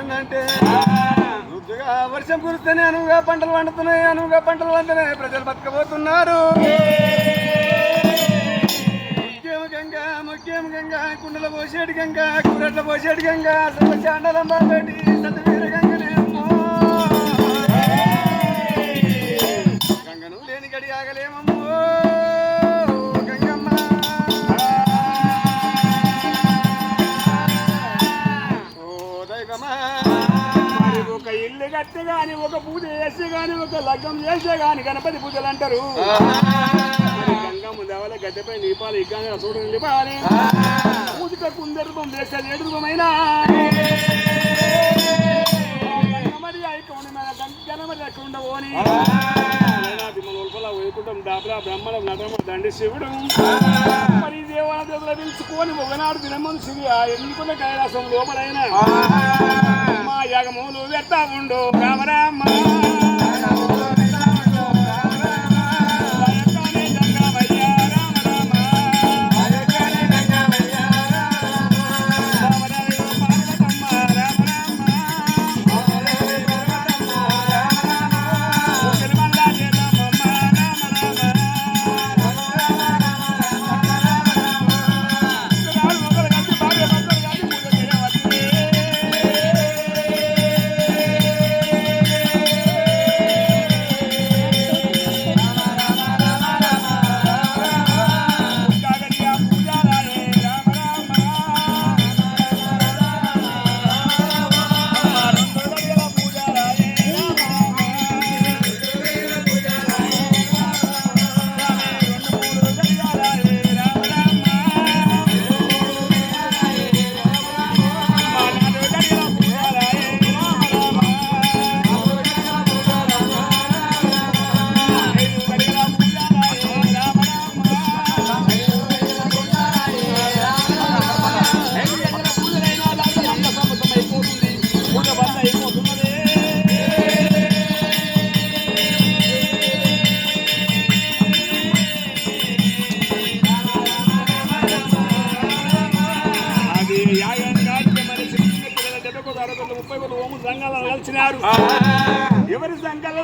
వచ్చిందంటే రుద్దుగా వర్షం కురుస్తేనే అనువుగా పంటలు పండుతున్నాయి, అనువుగా పంటలు పండుతున్నాయి, ప్రజలు బతకబోతున్నారు. ముఖ్యం గంగా కుండల పోసేటి గంగా కూరట్ల పోసేటి గంగా అసలు చాండలం బాబేటి సతవీర గంగనేమో గంగను లేని గడి ఆగలేమమ్మో గంగమ్మ. ఓ దైవమా, ఒక ఇల్లు కట్టి గాని, ఒక పూజ చేసి గాని, ఒక లగ్గం చేసే గాని గణపతి పూజలు అంటారు. గంగమ్మ దేవాల గడ్డపై నీపాలు ఇగ్గానే చూడు నిలిపాలి. పూజక కుందరూపం వేసే ఏడు రూపమైనా మరి గణమరి ఎక్కడ ఉండవోని లోపల వైకుంఠం డాబరా బ్రహ్మణం నటమ దండి శివుడు మరి దేవాల దేవుల పిలుచుకొని ఒకనాడు దినమను శివి ఎన్నుకున్న కైలాసం లోపలైన మా యాగములు వెళ్తా ఉండు రామరామ. ఎవరి సంఘాలు